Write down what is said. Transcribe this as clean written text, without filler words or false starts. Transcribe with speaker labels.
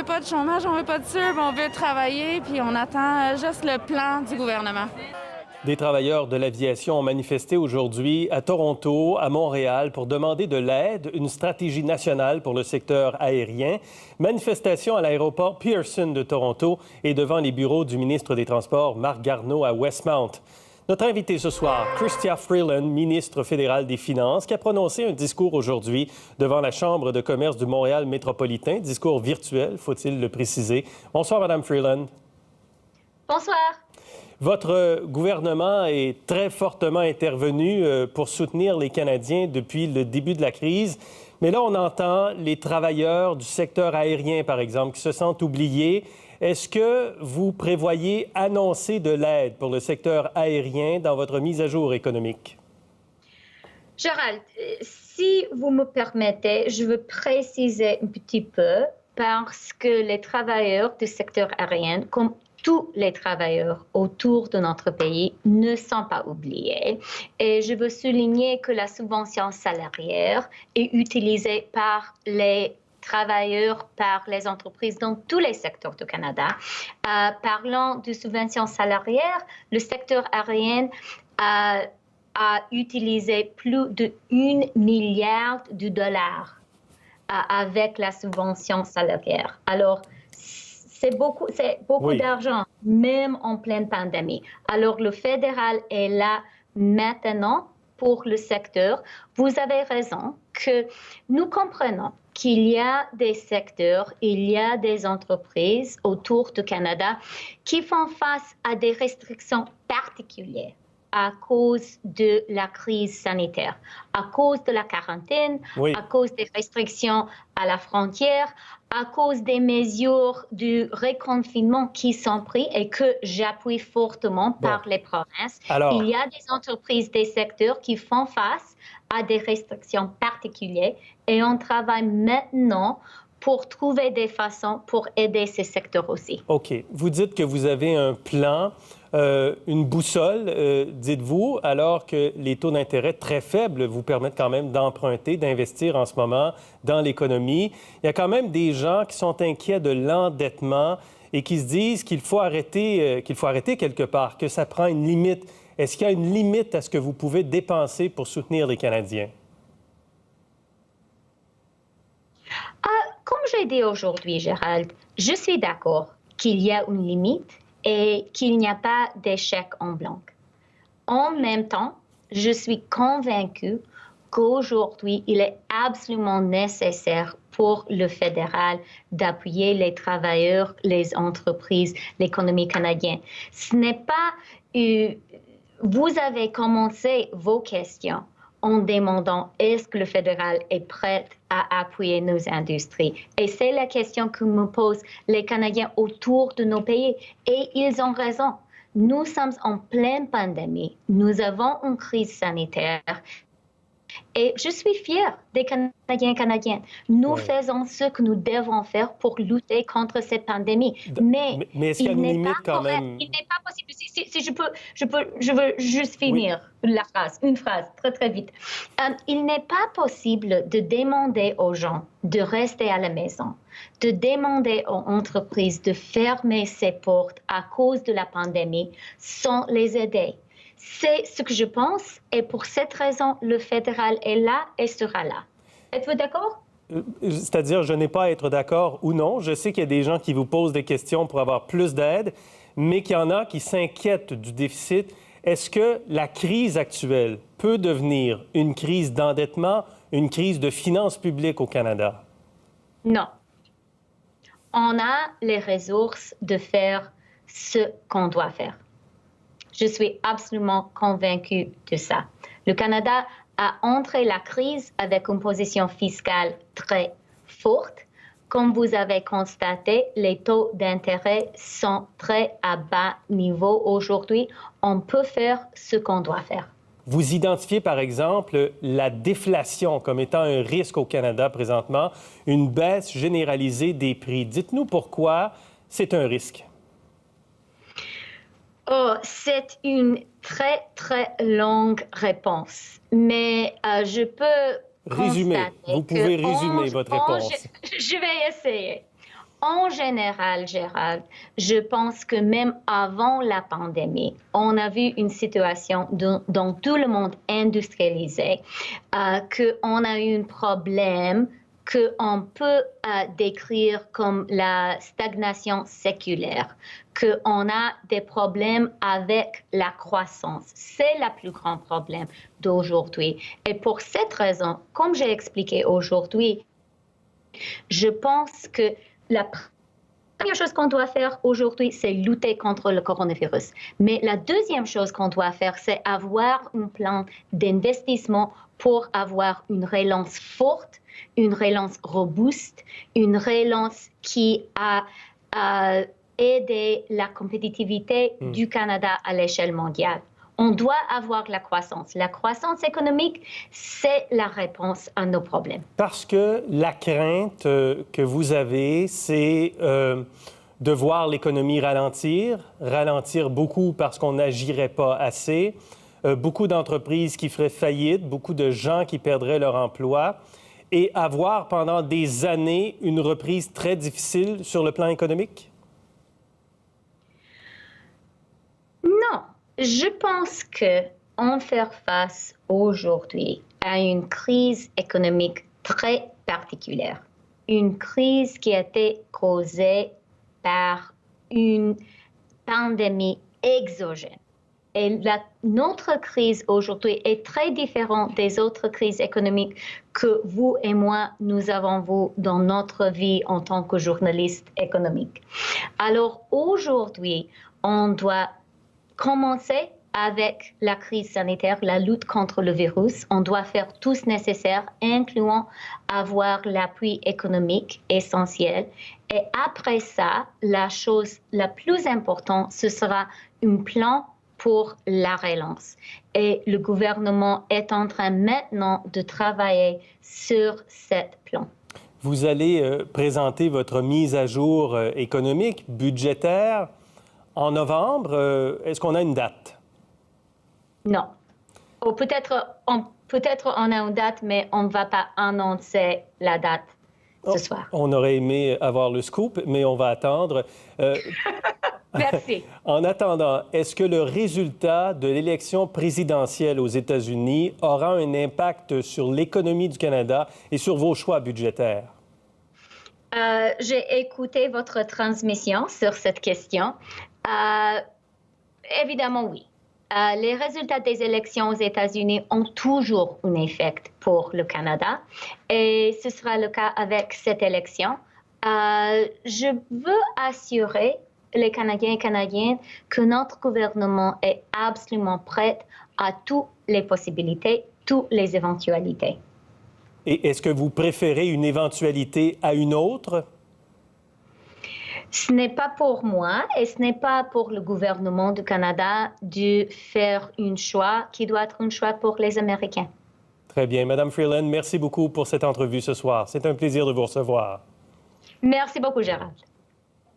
Speaker 1: pas de chômage, on veut pas de SURB, on veut travailler, puis on attend juste le plan du gouvernement.
Speaker 2: Des travailleurs de l'aviation ont manifesté aujourd'hui à Toronto, à Montréal, pour demander de l'aide, une stratégie nationale pour le secteur aérien. Manifestation à l'aéroport Pearson de Toronto et devant les bureaux du ministre des Transports, Marc Garneau, à Westmount. Notre invité ce soir, Chrystia Freeland, ministre fédérale des Finances, qui a prononcé un discours aujourd'hui devant la Chambre de commerce du Montréal métropolitain. Discours virtuel, faut-il le préciser. Bonsoir, Madame Freeland.
Speaker 3: Bonsoir.
Speaker 2: Votre gouvernement est très fortement intervenu pour soutenir les Canadiens depuis le début de la crise. Mais là, on entend les travailleurs du secteur aérien, par exemple, qui se sentent oubliés. Est-ce que vous prévoyez annoncer de l'aide pour le secteur aérien dans votre mise à jour économique?
Speaker 3: Gérald, si vous me permettez, je veux préciser un petit peu parce que les travailleurs du secteur aérien, comme tous les travailleurs autour de notre pays, ne sont pas oubliés. Et je veux souligner que la subvention salariale est utilisée par les travailleurs, par les entreprises dans tous les secteurs du Canada. Parlant de subventions salariales, le secteur aérien a utilisé plus de 1 milliard de dollars avec la subvention salariale. Alors, c'est beaucoup oui, d'argent, même en pleine pandémie. Alors, le fédéral est là maintenant pour le secteur. Vous avez raison que nous comprenons qu'il y a des secteurs, il y a des entreprises autour du Canada qui font face à des restrictions particulières à cause de la crise sanitaire, à cause de la quarantaine, oui, à cause des restrictions à la frontière, à cause des mesures du reconfinement qui sont prises et que j'appuie fortement par les provinces. Alors, il y a des entreprises, des secteurs qui font face à des restrictions particulières et on travaille maintenant pour trouver des façons pour aider ces secteurs aussi.
Speaker 2: OK. Vous dites que vous avez un plan, une boussole, dites-vous, alors que les taux d'intérêt très faibles vous permettent quand même d'emprunter, d'investir en ce moment dans l'économie. Il y a quand même des gens qui sont inquiets de l'endettement et qui se disent qu'il faut arrêter quelque part, que ça prend une limite. Est-ce qu'il y a une limite à ce que vous pouvez dépenser pour soutenir les Canadiens?
Speaker 3: Comme j'ai dit aujourd'hui, Gérald, je suis d'accord qu'il y a une limite et qu'il n'y a pas d'échec en blanc. En même temps, je suis convaincue qu'aujourd'hui, il est absolument nécessaire pour le fédéral d'appuyer les travailleurs, les entreprises, l'économie canadienne. Ce n'est pas... vous avez commencé vos questions en demandant est-ce que le fédéral est prêt à appuyer nos industries. Et c'est la question que me posent les Canadiens autour de nos pays. Et ils ont raison. Nous sommes en pleine pandémie. Nous avons une crise sanitaire. Et je suis fière des Canadiens et Canadiennes. Nous faisons ce que nous devons faire pour lutter contre cette pandémie. Mais
Speaker 2: est-ce qu'il y a une limite quand même?
Speaker 3: Il n'est pas possible. Si je veux juste finir une phrase, très, très vite. Il n'est pas possible de demander aux gens de rester à la maison, de demander aux entreprises de fermer ses portes à cause de la pandémie sans les aider. C'est ce que je pense et pour cette raison, le fédéral est là et sera là. Êtes-vous d'accord?
Speaker 2: C'est-à-dire, je n'ai pas à être d'accord ou non. Je sais qu'il y a des gens qui vous posent des questions pour avoir plus d'aide, mais qu'il y en a qui s'inquiètent du déficit. Est-ce que la crise actuelle peut devenir une crise d'endettement, une crise de finances publiques au Canada?
Speaker 3: Non. On a les ressources de faire ce qu'on doit faire. Je suis absolument convaincue de ça. Le Canada a entré la crise avec une position fiscale très forte. Comme vous avez constaté, les taux d'intérêt sont très à bas niveau aujourd'hui. On peut faire ce qu'on doit faire.
Speaker 2: Vous identifiez, par exemple, la déflation comme étant un risque au Canada présentement, une baisse généralisée des prix. Dites-nous pourquoi c'est un risque.
Speaker 3: Oh, c'est une très, très longue réponse, mais je peux
Speaker 2: résumer. Vous pouvez résumer votre réponse.
Speaker 3: Je vais essayer. En général, Gérald, je pense que même avant la pandémie, on a vu une situation dans tout le monde industrialisé, qu'on a eu un problème qu'on peut décrire comme la stagnation séculaire, qu'on a des problèmes avec la croissance. C'est le plus grand problème d'aujourd'hui. Et pour cette raison, comme j'ai expliqué aujourd'hui, je pense que la première chose qu'on doit faire aujourd'hui, c'est lutter contre le coronavirus. Mais la deuxième chose qu'on doit faire, c'est avoir un plan d'investissement pour avoir une relance forte, une relance robuste, une relance qui a aidé la compétitivité du Canada à l'échelle mondiale. On doit avoir la croissance. La croissance économique, c'est la réponse à nos problèmes.
Speaker 2: Parce que la crainte que vous avez, c'est de voir l'économie ralentir beaucoup parce qu'on n'agirait pas assez, beaucoup d'entreprises qui feraient faillite, beaucoup de gens qui perdraient leur emploi et avoir pendant des années une reprise très difficile sur le plan économique?
Speaker 3: Non. Je pense qu'on fait face aujourd'hui à une crise économique très particulière, une crise qui a été causée par une pandémie exogène. Et notre crise aujourd'hui est très différente des autres crises économiques que vous et moi, nous avons vues dans notre vie en tant que journalistes économiques. Alors aujourd'hui, on doit commencer avec la crise sanitaire, la lutte contre le virus. On doit faire tout ce nécessaire, incluant avoir l'appui économique essentiel. Et après ça, la chose la plus importante, ce sera un plan pour la relance. Et le gouvernement est en train maintenant de travailler sur ce plan.
Speaker 2: Vous allez présenter votre mise à jour économique, budgétaire, en novembre. Est-ce qu'on a une date?
Speaker 3: Non. Ou peut-être on a une date, mais on ne va pas annoncer la date ce soir.
Speaker 2: On aurait aimé avoir le scoop, mais on va attendre.
Speaker 3: Merci.
Speaker 2: En attendant, est-ce que le résultat de l'élection présidentielle aux États-Unis aura un impact sur l'économie du Canada et sur vos choix budgétaires?
Speaker 3: J'ai écouté votre transmission sur cette question. Évidemment, oui. Les résultats des élections aux États-Unis ont toujours un effet pour le Canada et ce sera le cas avec cette élection. Je veux assurer les Canadiens et Canadiennes que notre gouvernement est absolument prêt à toutes les possibilités, toutes les éventualités.
Speaker 2: Et est-ce que vous préférez une éventualité à une autre?
Speaker 3: Ce n'est pas pour moi et ce n'est pas pour le gouvernement du Canada de faire un choix qui doit être un choix pour les Américains.
Speaker 2: Très bien. Madame Freeland, merci beaucoup pour cette entrevue ce soir. C'est un plaisir de vous recevoir.
Speaker 3: Merci beaucoup, Gérald.